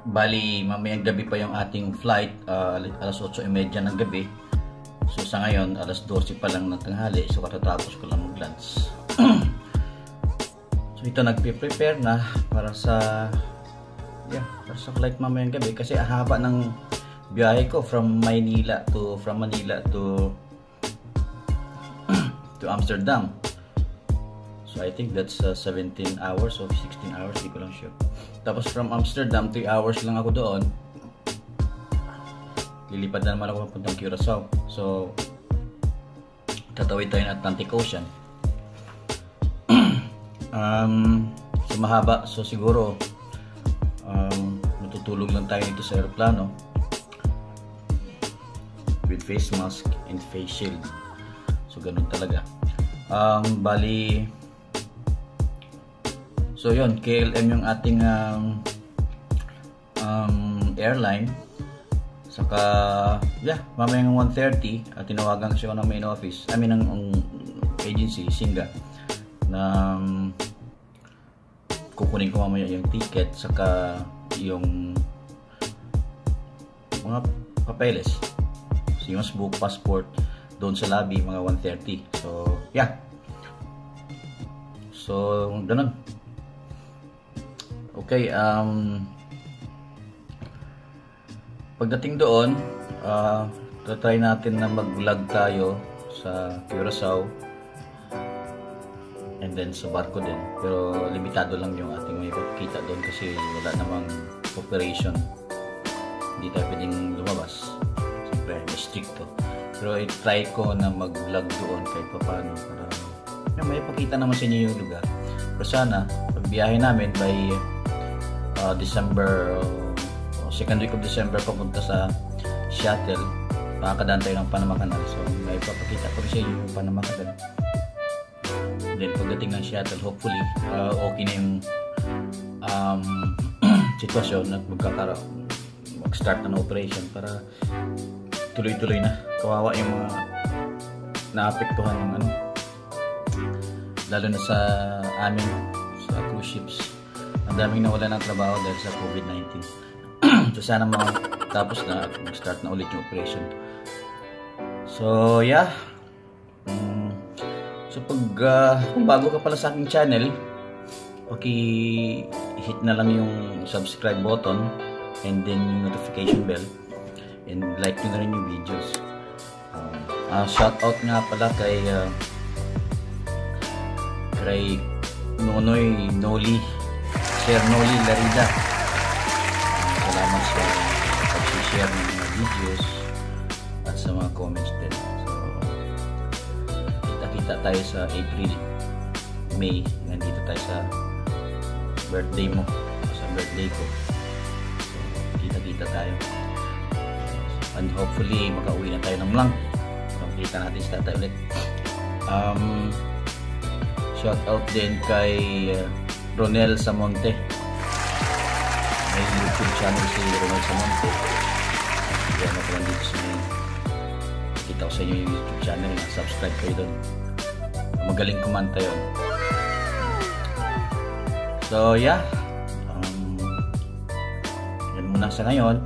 Bali, mamayang gabi pa yung ating flight, alas 8:30 ng gabi. So sa ngayon, alas 12 pa lang ng tanghali. So katatapos ko lang mag-lunch. So ito, nagpe-prepare na para sa flight mamayang gabi kasi haba ng biyahe ko from Manila to to Amsterdam. So I think that's 17 hours or 16 hours, di ko lang sure. Tapos from Amsterdam, 3 hours lang ako doon. Lilipad na naman ako papuntang Curaçao. So tatawid tayo ng Atlantic Ocean. So mahaba. So siguro matutulog lang tayo dito sa aeroplano with face mask and face shield. So ganun talaga. Bali, so yun, KLM yung ating airline. Saka mamayang 1:30 at tinawagan kasi ako ng main office, ng agency, Singa, na kukunin ko mamaya yung ticket saka yung mga papeles. So yung book passport doon sa lobby mga 1:30. So ganun. Okay, pagdating doon, try natin na mag-vlog tayo sa Curaçao and then sa barko din. Pero limitado lang yung ating may pagkita doon kasi wala namang operation. Hindi tayo pwedeng lumabas. Siyempre, stricto. Pero i-try ko na mag-vlog doon kahit paano para may pakita naman sa inyo yung lugar. Pero sana, pagbiyahe namin by December, second week of December, papunta sa Seattle, makakadaan tayo ng Panama Canal. So may papakita ko sa inyo yung Panama Canal. Then pagdating ng Seattle, hopefully okay na yung sitwasyon at mag-start na operation para tuloy-tuloy na. Kawawa yung mga naapektuhan ng lalo na sa amin sa cruise ships. Ang daming nawala ng trabaho dahil sa COVID-19. So sana tapos na at mag-start na ulit yung operation. So so kung bago ka pala sa aking channel, paki-hit na lang yung subscribe button and then yung notification bell and like nyo na rin yung videos. Shout out nga pala kay Nonoy Noli, Sir Noli Larida. Salamat sa pag-share ng mga videos at sa mga comments din. So kita-kita tayo sa April, May. Nandito tayo sa birthday mo, sa birthday ko. So kita-kita tayo. And hopefully makauwi na tayo ng Mlang. Kita natin sa tatay ulit. Shout out din kay Ronel Samonte. May YouTube channel si Ronel Samonte. Kaya ako lang dito sa kita ko sa inyo yung YouTube channel. Subscribe kayo doon. Magaling kumanta yun. So yan muna sa ngayon.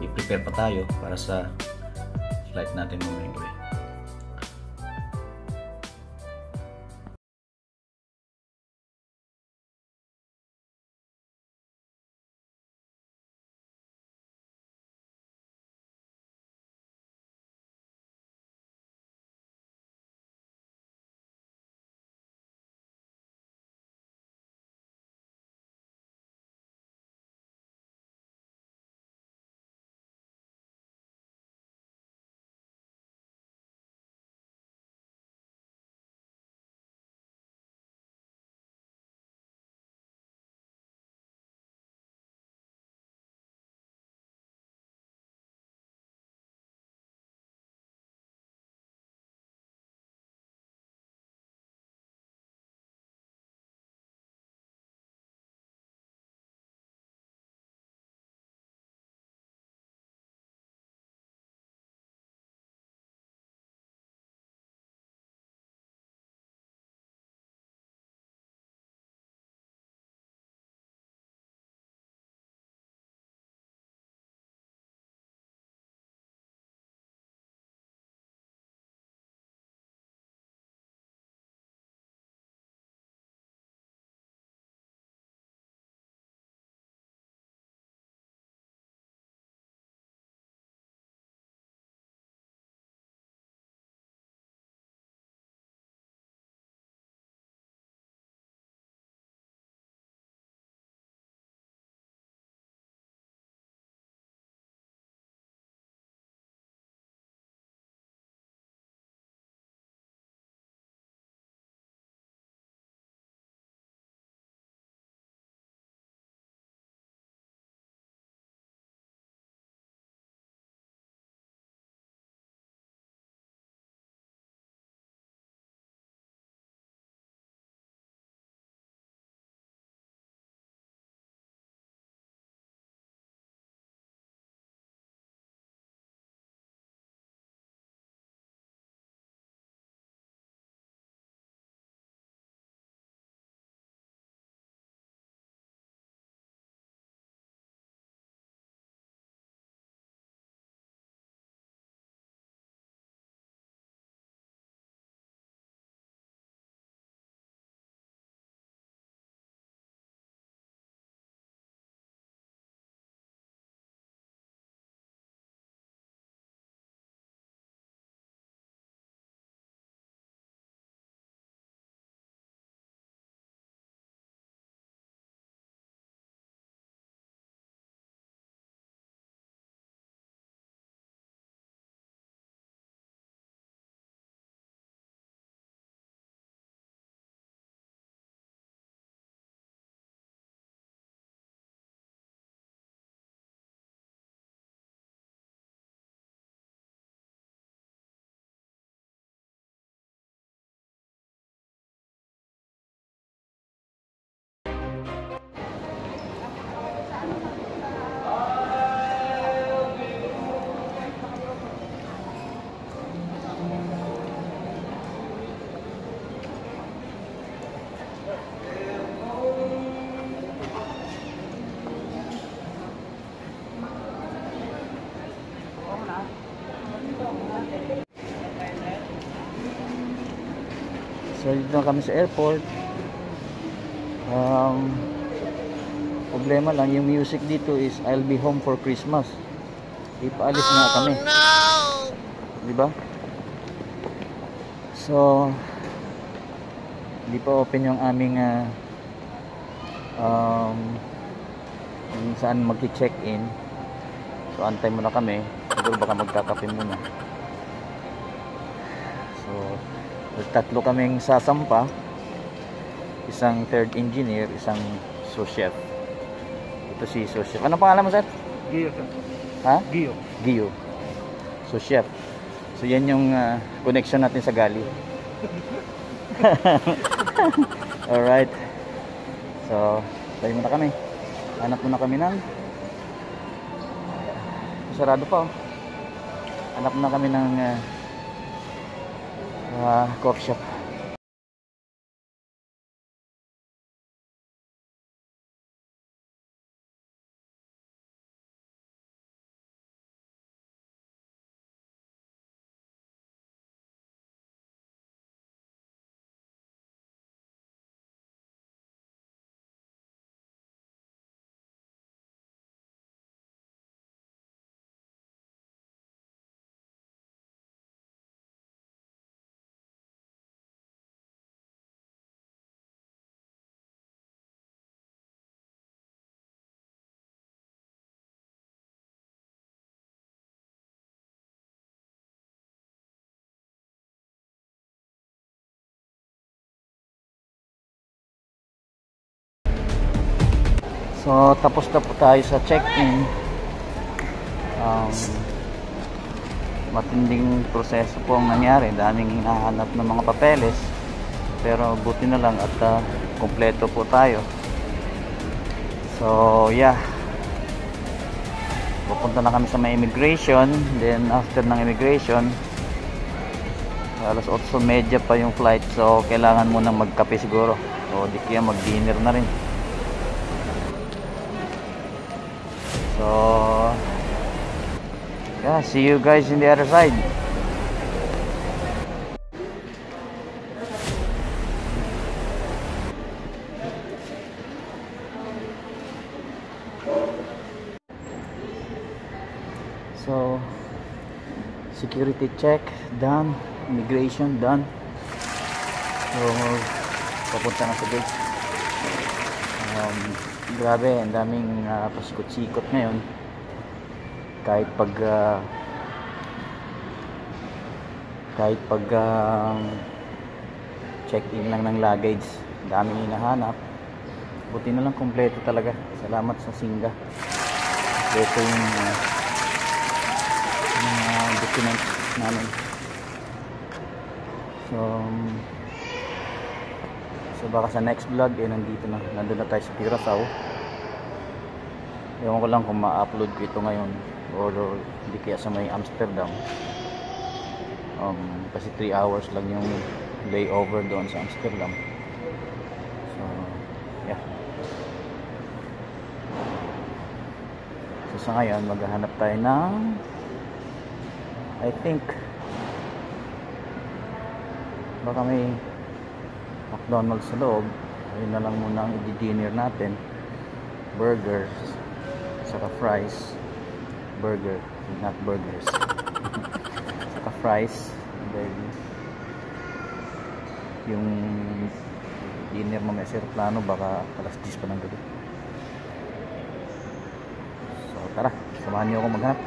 I-prepare pa tayo para sa flight natin mamaya gabi. So dito na kami sa airport. Problema lang yung music dito is I'll be home for Christmas. Ipaalis nga kami. No! Diba? So hindi pa open yung aming kung saan magki-check-in. So antay muna kami. Siguro baka magkakape muna. So tatlo kaming sasampa. Isang third engineer, isang sous chef. Ito si sous chef. Anong pangalan mo, sir? Gio, sir. Ha? Gio. Gio. Sous chef. So yan yung connection natin sa Gali. Alright. So tayo muna kami. Hanap muna kami ng sarado pa, oh. Hanap muna kami ng coffee shop. So tapos na po tayo sa check-in. Matinding proseso po ang nangyari. Daming hinahanap ng mga papeles. Pero buti na lang at kompleto po tayo. So yeah. Pupunta na kami sa may immigration. Then after ng immigration, alas 8:30 pa yung flight. So kailangan mo nang magkape siguro. O di kaya mag-dinner na rin. So yeah, see you guys in the other side. So security check done, immigration done. So papunta na sa gate. Grabe, ang daming pasikot-sikot ngayon. Kahit pag check-in lang ng luggage, daming hinahanap. Buti na lang kompleto talaga. Salamat sa Singa. Kompleto yung documents namin. So baka sa next vlog nandun na tayo sa Curaçao. Ewan ko lang kung ma-upload ko ito ngayon or hindi kaya sa may Amsterdam. Kasi 3 hours lang yung layover doon sa Amsterdam. So yeah. So sa ngayon maghahanap tayo ng I think baka may McDonald's sa loob. Ayun na lang muna ang i-dinner natin. Burgers saka fries. Burger, not burgers. Saka fries. And then yung dinner mamaya sa aeroplano baka alas 10 pa ng gabi. So tara, samahan niyo ako maghanap.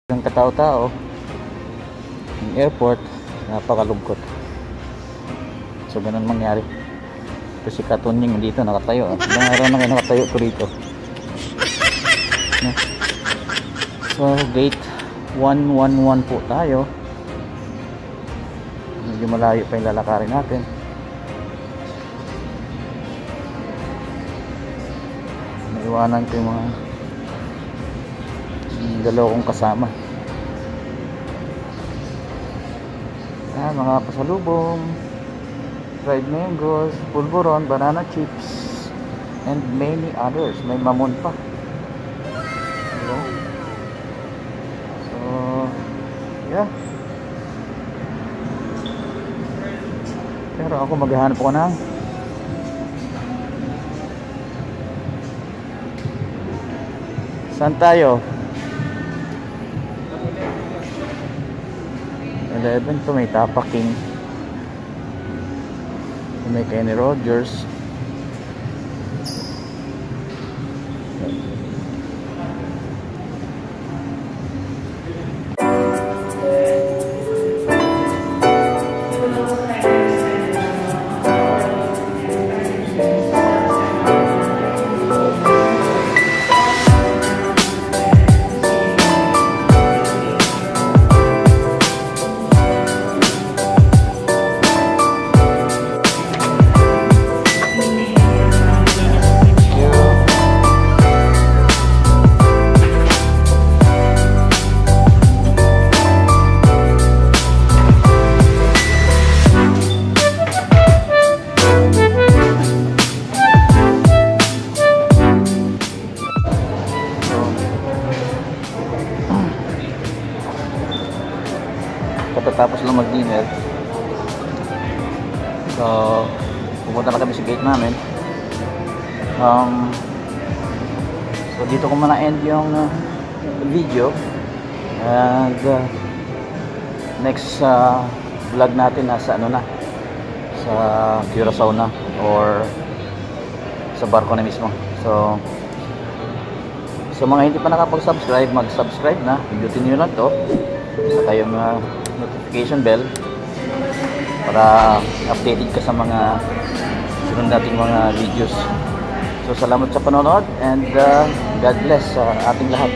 Ang katao-tao, yung airport, napakalugkot. So ganun mangyari. Kasi Katunying dito nakatayo. Ilang araw na kayo nakatayo ko rito. No? So gate 111 po tayo. Medyo malayo pa yung lalakarin natin. Naiwanan ko yung mga dalawa kong kasama. Mga pasalubong, fried mangoes, pulburon, banana chips, and many others. May mamon pa. Diba? So yeah, pero ako maghahanap ko na saan tayo. 11 to may Tapa King, may Kenny Rogers. Tapos lang mag-dinner. So pupunta na kami sa gate namin. So dito ko muna end yung video. And next vlog natin nasa ano na, sa Curaçao na or sa barko na mismo. So sa mga hindi pa nakapag-subscribe, mag-subscribe na. Pindutin nyo lang to sa yung notification bell para updated ka sa mga sunod nating mga videos. So salamat sa panonood and God bless sa ating lahat.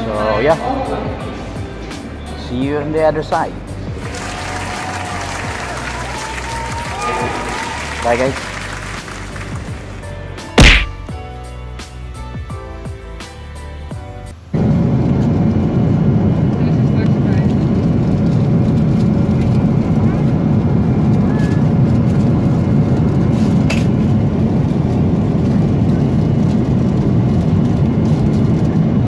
So yeah, see you on the other side. Bye guys.